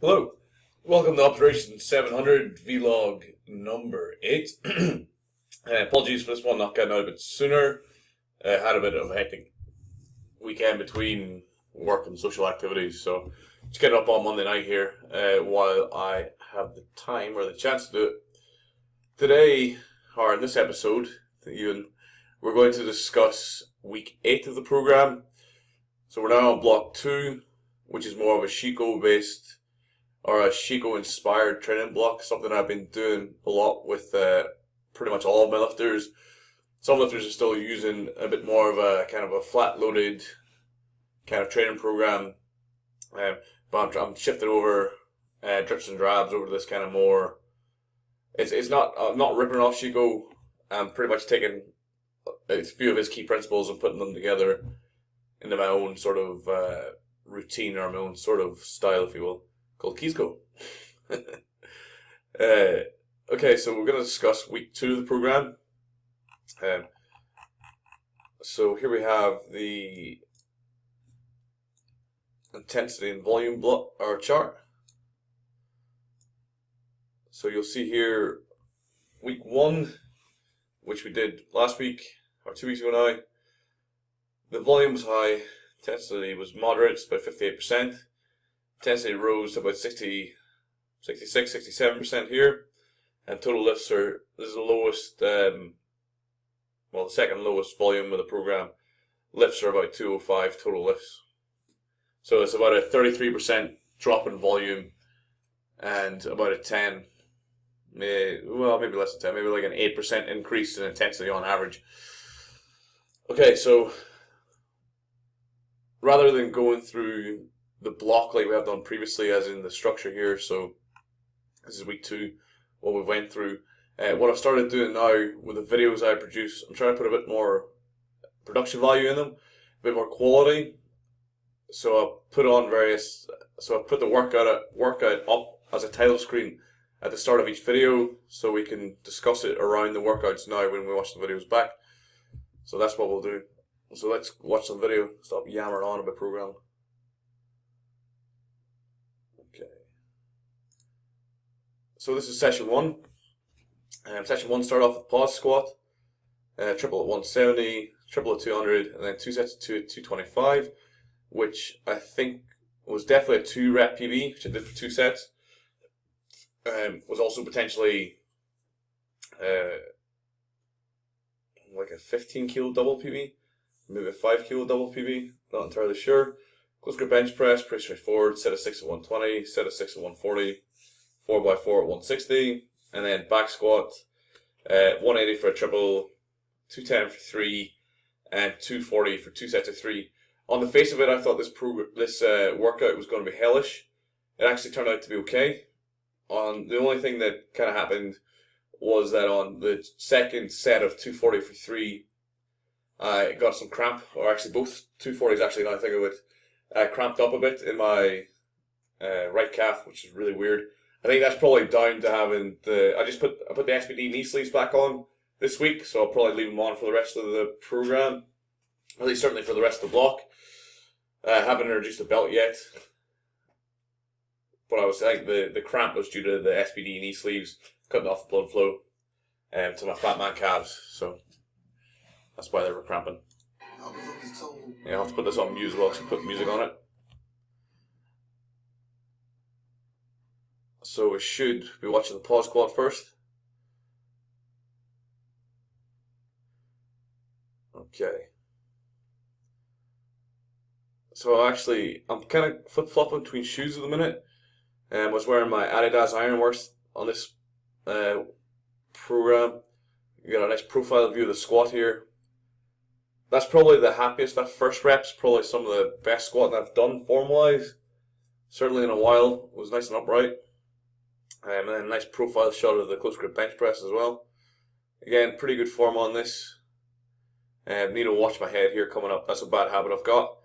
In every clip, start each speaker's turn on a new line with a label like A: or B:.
A: Hello, welcome to Operation 700 Vlog number 8. Apologies for this one not getting out a bit sooner. I had a bit of a hectic weekend between work and social activities, so just getting up on Monday night here while I have the time or the chance to do it. Today, or in this episode, even, we're going to discuss week 8 of the program. So we're now on block 2, which is more of a Shekios based or a Shekios inspired training block, something I've been doing a lot with pretty much all of my lifters. Some lifters are still using a bit more of a kind of a flat loaded kind of training program, but I'm shifting over drips and drabs over to this kind of more. It's not I'm not ripping off Shekios. I'm pretty much taking a few of his key principles and putting them together into my own sort of routine or my own sort of style, if you will, called Keysco. Okay, so we're going to discuss week 2 of the program. So here we have the intensity and volume block or chart. So you'll see here week 1, which we did last week or 2 weeks ago now. The volume was high, intensity was moderate, it's about 58%. Intensity rose to about 60, 66, 67% here. And total lifts are, this is the lowest, the second lowest volume of the program. Lifts are about 205 total lifts. So it's about a 33% drop in volume and about a 10, maybe less than 10, maybe like an 8% increase in intensity on average. Okay, so rather than going through the block like we have done previously, as in the structure here, so this is week 2, what we went through. What I've started doing now with the videos I produce, I'm trying to put a bit more production value in them, a bit more quality. So I've put on I've put the workout up as a title screen at the start of each video, so we can discuss it around the workouts now when we watch the videos back. So that's what we'll do. So let's watch some video. Stop yammering on about program. Okay. So this is session 1. Session 1 started off with pause squat, triple at 170, triple at 200, and then 2 sets of 2 at 225, which I think was definitely a 2 rep PB, which I did for 2 sets. Was also potentially like a 15 kilo double PB. Maybe a 5 kilo double PB, not entirely sure. Close grip bench press, pretty straightforward. Set of 6 at 120, set of 6 at 140, 4x4 at 160, and then back squat, 180 for a triple, 210 for 3, and 240 for 2 sets of 3. On the face of it, I thought this workout was going to be hellish. It actually turned out to be okay. The only thing that kind of happened was that on the second set of 240 for 3, I got some cramp, or actually both 240s actually, now I think of it, I cramped up a bit in my right calf, which is really weird. I think that's probably down to having I put the SBD knee sleeves back on this week, so I'll probably leave them on for the rest of the program, at least certainly for the rest of the block. I haven't introduced the belt yet, but I think the cramp was due to the SBD knee sleeves cutting off the blood flow to my fat man calves, so that's why they were cramping. Yeah, I'll have to put this on mute as well, so put music on it. So we should be watching the pause squat first. Okay. So I'm kind of flip-flopping between shoes at the minute. I was wearing my Adidas Ironworks on this program. You got a nice profile view of the squat here. That's probably the happiest. That first rep's probably some of the best squatting I've done form-wise. Certainly in a while. It was nice and upright. And then a nice profile shot of the close grip bench press as well. Again, pretty good form on this. Need to watch my head here coming up. That's a bad habit I've got.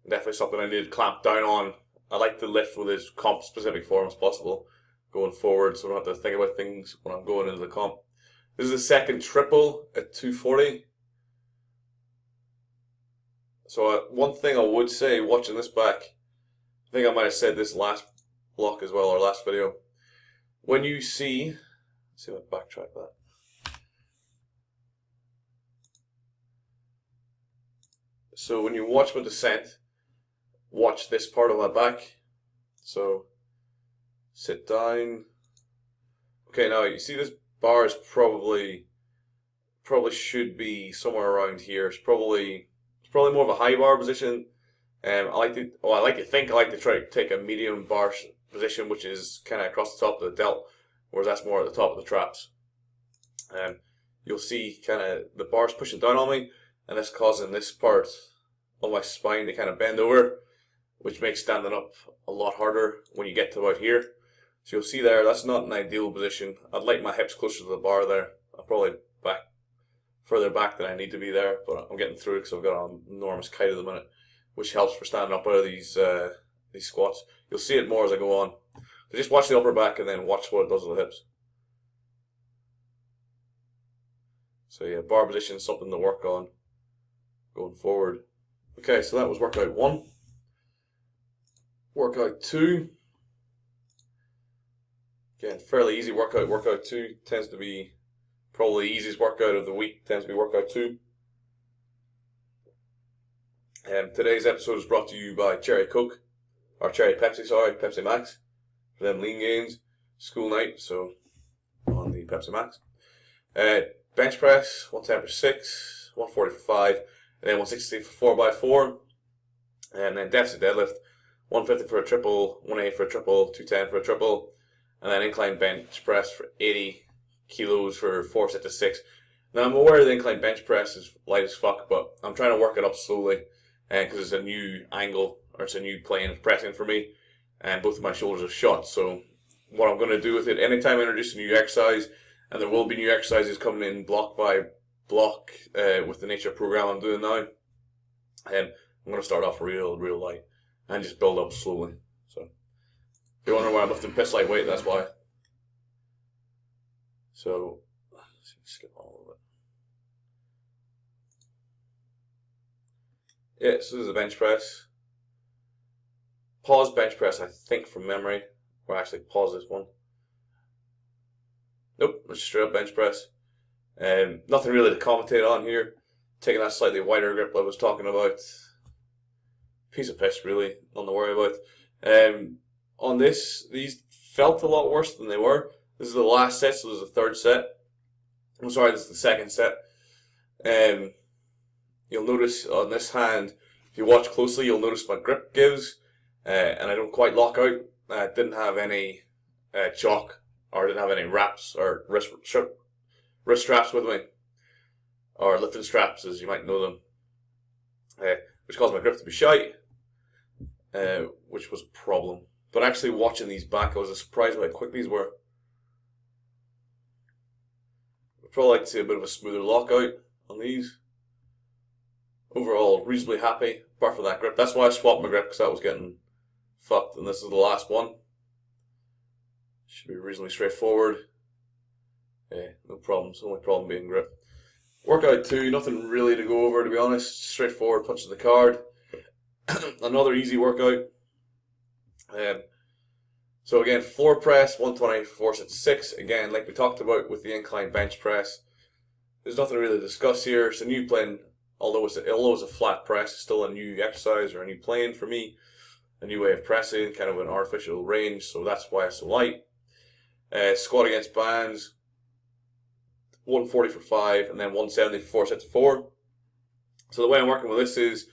A: Definitely something I need to clamp down on. I like to lift with as comp-specific form as possible going forward, so I don't have to think about things when I'm going into the comp. This is the second triple at 240. So one thing I would say, watching this back, I think I might have said this last block as well, our last video. When you see, let's see if I backtrack that. So when you watch my descent, watch this part of my back. So sit down. Okay, now you see this bar is probably should be somewhere around here. It's probably more of a high bar position. I like to try to take a medium bar position, which is kind of across the top of the delt, whereas that's more at the top of the traps. You'll see kind of the bars pushing down on me, and that's causing this part of my spine to kind of bend over, which makes standing up a lot harder when you get to about here. So you'll see there, that's not an ideal position. I'd like my hips closer to the bar there. I'm probably further back than I need to be there, but I'm getting through it because I've got an enormous kite at the minute, which helps for standing up out of these squats. You'll see it more as I go on. So just watch the upper back and then watch what it does to the hips. So yeah, bar position is something to work on going forward. Okay, so that was workout 1. Workout 2. Again, fairly easy workout. Workout 2 tends to be probably the easiest workout of the week, tends to be workout 2. Today's episode is brought to you by Cherry Coke, or Cherry Pepsi, sorry, Pepsi Max, for them lean gains. School night, so on the Pepsi Max. Bench press, 110 for 6, 140 for 5, and then 160 for 4x4. And then deficit deadlift, 150 for a triple, 180 for a triple, 210 for a triple, and then incline bench press for 80 kilos for 4 sets of 6. Now I'm aware the incline bench press is light as fuck, but I'm trying to work it up slowly because it's a new angle, or it's a new plane of pressing for me, and both of my shoulders are shot. So what I'm going to do with it, anytime I introduce a new exercise, and there will be new exercises coming in block by block with the nature program I'm doing now, I'm going to start off real light and just build up slowly. So if you're wondering why I'm lifting piss lightweight, that's why. So let's skip all of it. Yeah, so this is a bench press. Pause bench press, I think, from memory. Or actually pause this one. Nope, it's straight up bench press. Nothing really to commentate on here. Taking that slightly wider grip I was talking about. Piece of piss, really. Nothing to worry about. On this, these felt a lot worse than they were. This is the last set, so this is the third set. I'm sorry, this is the second set. You'll notice on this hand, if you watch closely, you'll notice my grip gives, and I don't quite lock out. I didn't have any chalk, or didn't have any wraps or wrist straps with me, or lifting straps as you might know them, which caused my grip to be shite, which was a problem. But actually watching these back, I was surprised by how quick these were. I'd probably like to see a bit of a smoother lockout on these. Overall, reasonably happy, apart from that grip. That's why I swapped my grip, because that was getting fucked, and this is the last one. Should be reasonably straightforward. Yeah, no problems. Only problem being grip. Workout 2, nothing really to go over, to be honest. Straightforward, punch to the card. Another easy workout. So again, floor press, 120 for 4 sets of 6. Again, like we talked about with the incline bench press, there's nothing really to discuss here. It's a new plane, although it's a flat press, it's still a new exercise or a new plane for me. A new way of pressing, kind of an artificial range, so that's why it's so light. Squat against bands, 140 for 5, and then 170 for 4 sets of 4. So the way I'm working with this is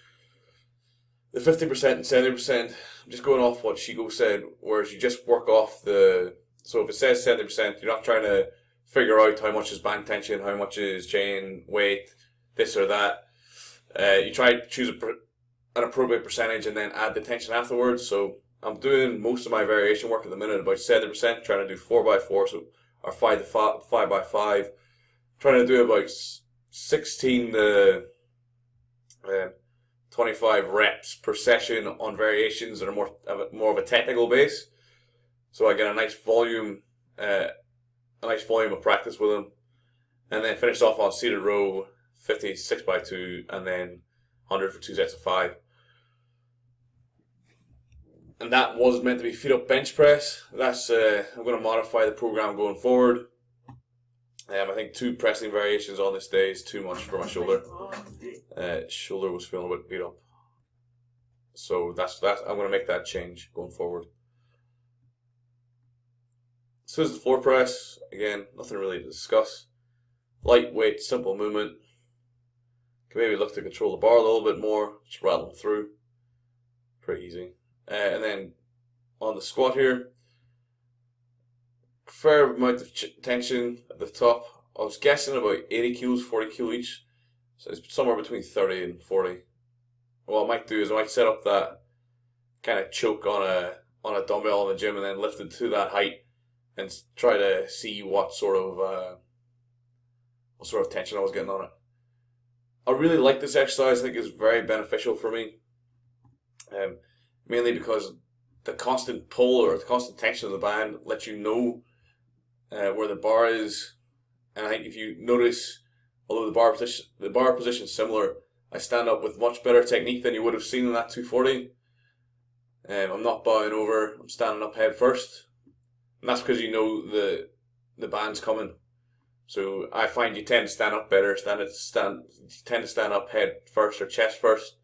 A: the 50% and 70%. I'm just going off what Shekios said, whereas you just work off the. So if it says 70%, you're not trying to figure out how much is band tension, how much is chain weight, this or that. You try to choose an appropriate percentage and then add the tension afterwards. So I'm doing most of my variation work at the minute about 70%, trying to do 4x4, so or 5x5. Trying to do about 16 to 25 reps per session on variations that are more of a technical base. So I get a nice volume of practice with them, and then finish off on seated row, 50 6x2, and then 100 for 2 sets of 5. and that was meant to be feet up bench press. That's I'm going to modify the program going forward. I think 2 pressing variations on this day is too much for my shoulder. Shoulder was feeling a bit beat up, so that's I'm going to make that change going forward. So this is the floor press. Again, nothing really to discuss. Lightweight, simple movement. Can maybe look to control the bar a little bit more. Just rattle them through. Pretty easy. And then on the squat here, fair amount of tension at the top. I was guessing about 80 kilos, 40 kilo each. So it's somewhere between 30 and 40. What I might do is I might set up that kind of choke on a dumbbell in the gym and then lift it to that height and try to see what sort of tension I was getting on it. I really like this exercise. I think it's very beneficial for me. Mainly because the constant pull or the constant tension of the band lets you know where the bar is. And I think if you notice, although the bar position is similar, I stand up with much better technique than you would have seen in that 240. I'm not bowing over, I'm standing up head first. And that's because you know the band's coming. So I find you tend to stand up better, you tend to stand up head first or chest first.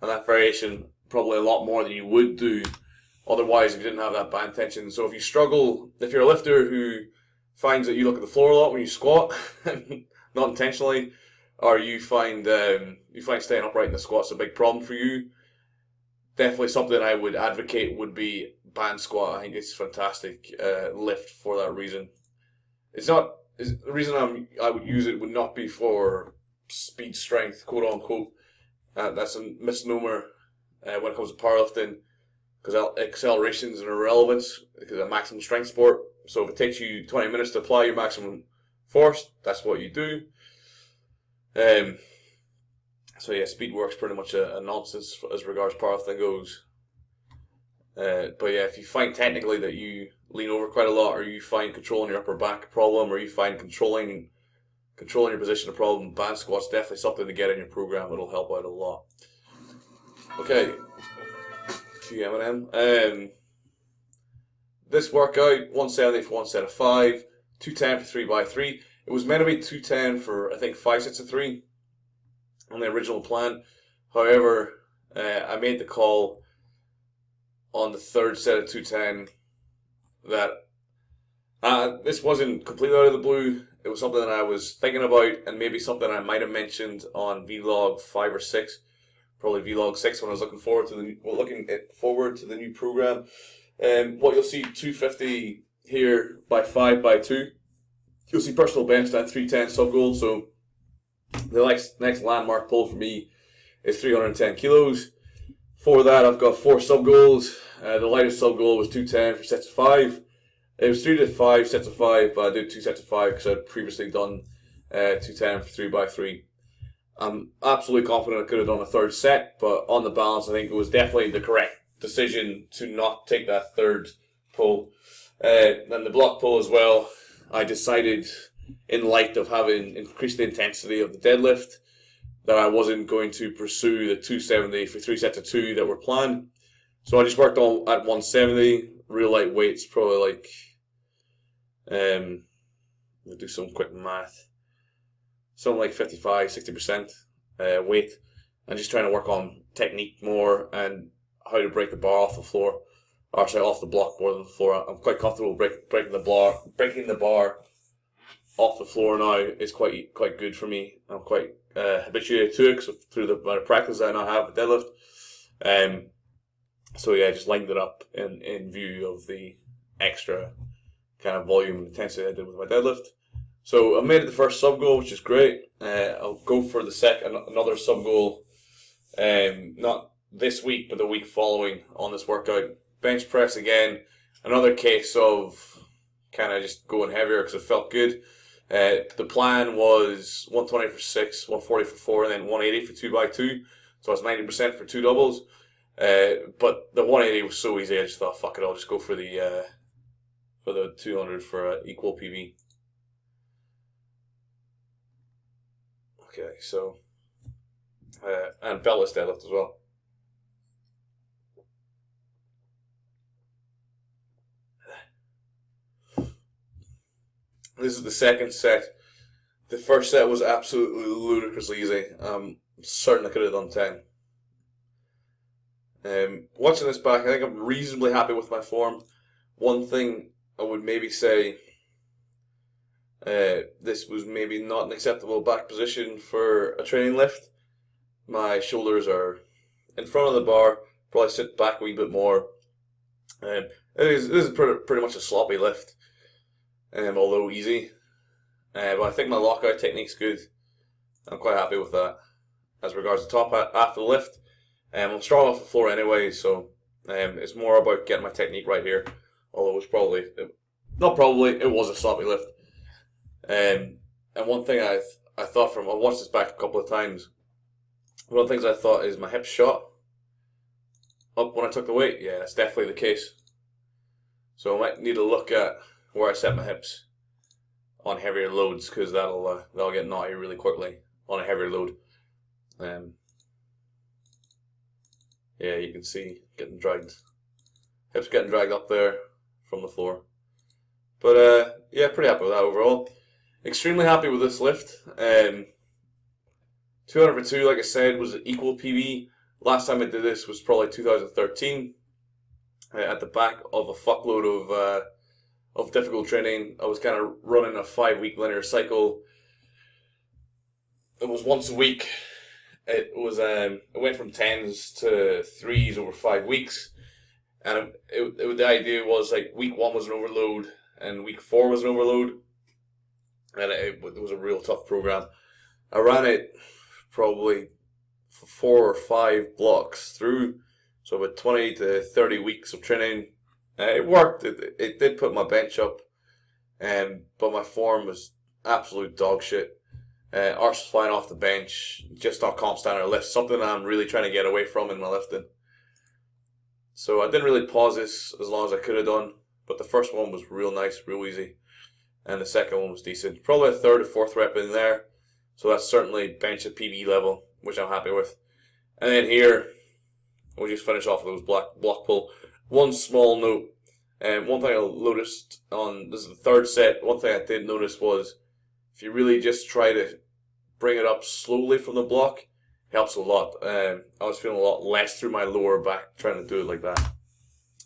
A: And that variation probably a lot more than you would do otherwise if you didn't have that band tension. So if you struggle, if you're a lifter who finds that you look at the floor a lot when you squat, not intentionally, or you find staying upright in the squat's a big problem for you, definitely something I would advocate would be band squat. I think it's a fantastic lift for that reason. The reason I would use it would not be for speed strength, quote unquote. That's a misnomer when it comes to powerlifting, because acceleration is an irrelevance because it's a maximum strength sport. So if it takes you 20 minutes to apply your maximum force, that's what you do. So yeah, speed work's pretty much a nonsense as regards powerlifting goes. But yeah, if you find technically that you lean over quite a lot, or you find controlling your upper back a problem, or you find controlling your position a problem, band squat's definitely something to get in your program. It'll help out a lot. Okay, QM&M. This workout, 170 for one set of 5, 210 for 3x3. It was meant to be 210 for, I think, 5 sets of 3 on the original plan. However, I made the call on the third set of 210 that this wasn't completely out of the blue. It was something that I was thinking about, and maybe something I might have mentioned on vlog 5 or 6, probably vlog 6 when I was looking forward to the new program. What you'll see 250 here by 5x2. You'll see personal bench at 310 sub goal. So the next landmark pull for me is 310 kilos. For that, I've got 4 sub goals. The lightest sub goal was 210 for sets of 5. It was 3 to 5 sets of 5, but I did 2 sets of 5 because I'd previously done 210 for 3x3. I'm absolutely confident I could have done a third set, but on the balance, I think it was definitely the correct decision to not take that third pull. Then the block pull as well, I decided, in light of having increased the intensity of the deadlift, that I wasn't going to pursue the 270 for 3 sets of 2 that were planned. So I just worked on at 170, real light weights, probably like, we'll do some quick math, something like 55, 60% weight, and just trying to work on technique more and how to break the bar off the floor, or sorry, off the block more than the floor. I'm quite comfortable breaking the bar off the floor now is quite good for me. I'm quite habituated to it through the amount of practice I now have with deadlift. So yeah, I just lined it up in view of the extra kind of volume and intensity I did with my deadlift. So I made it the first sub goal, which is great. I'll go for the another sub goal, not this week, but the week following on this workout. Bench press again, another case of kind of just going heavier because it felt good. The plan was 120 for 6, 140 for 4, and then 180 for 2x2. So it's 90% for 2 doubles. But the 180 was so easy, I just thought, fuck it, I'll just go for the 200 for equal PV. Okay, so and beltless deadlift as well. This is the second set. The first set was absolutely ludicrously easy. I'm certain I could have done 10. Watching this back, I think I'm reasonably happy with my form. One thing I would maybe say, this was maybe not an acceptable back position for a training lift. My shoulders are in front of the bar, probably sit back a wee bit more. This is pretty much a sloppy lift, although easy. But I think my lockout technique's good. I'm quite happy with that. As regards to top half of the lift, I'm strong off the floor anyway, so it's more about getting my technique right here. Although it was a sloppy lift. And one thing I thought I watched this back a couple of times. One of the things I thought is my hips shot up when I took the weight. Yeah, that's definitely the case. So I might need to look at where I set my hips on heavier loads, because that'll get naughty really quickly on a heavier load. Yeah, you can see getting dragged, hips getting dragged up there from the floor. But yeah, pretty happy with that overall. Extremely happy with this lift. 200 for 2, like I said, was an equal PB. Last time I did this was probably 2013. At the back of a fuckload of difficult training. I was kind of running a 5-week linear cycle. It was once a week. It went from 10s to 3s over 5 weeks, and the idea was like week 1 was an overload and week 4 was an overload, and it was a real tough program. I ran it probably 4 or 5 blocks through, so about 20 to 30 weeks of training. It worked. It did put my bench up, but my form was absolute dog shit. Arse was flying off the bench, just not comp standard lift, something I'm really trying to get away from in my lifting. So I didn't really pause this as long as I could have done, but the first one was real nice, real easy, and the second one was decent. Probably a 3rd or 4th rep in there, so that's certainly bench at PB level, which I'm happy with. And then here, we'll just finish off with those block pull. One small note, one thing I noticed on, this is the 3rd set, one thing I did notice was, if you really just try to bring it up slowly from the block, it helps a lot. I was feeling a lot less through my lower back trying to do it like that.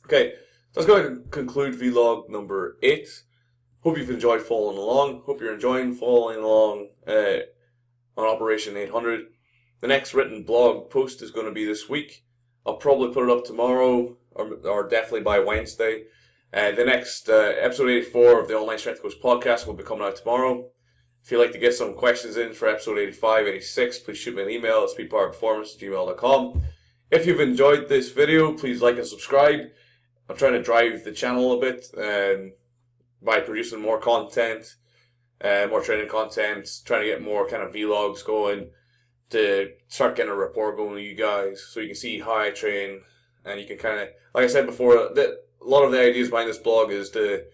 A: Okay, so that's going to conclude vlog number 8. Hope you've enjoyed following along. Hope you're enjoying following along on Operation 800. The next written blog post is going to be this week. I'll probably put it up tomorrow or definitely by Wednesday. The next episode 84 of the Online Strength Coach podcast will be coming out tomorrow. If you'd like to get some questions in for episode 85, 86, please shoot me an email at speedpowerperformance@gmail.com. If you've enjoyed this video, please like and subscribe. I'm trying to drive the channel a bit by producing more content, more training content, trying to get more kind of vlogs going, to start getting a rapport going with you guys so you can see how I train, and you can kind of, like I said before, a lot of the ideas behind this blog is to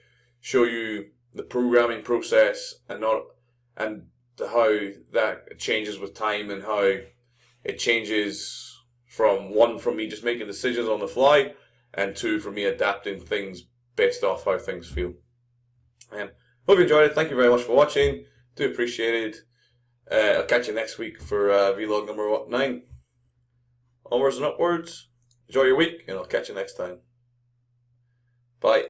A: show you the programming process and how that changes with time, and how it changes from me just making decisions on the fly, and 2, from me adapting things based off how things feel. Hope you enjoyed it. Thank you very much for watching. Do appreciate it. I'll catch you next week for vlog number 9. Onwards and upwards. Enjoy your week, and I'll catch you next time. Bye.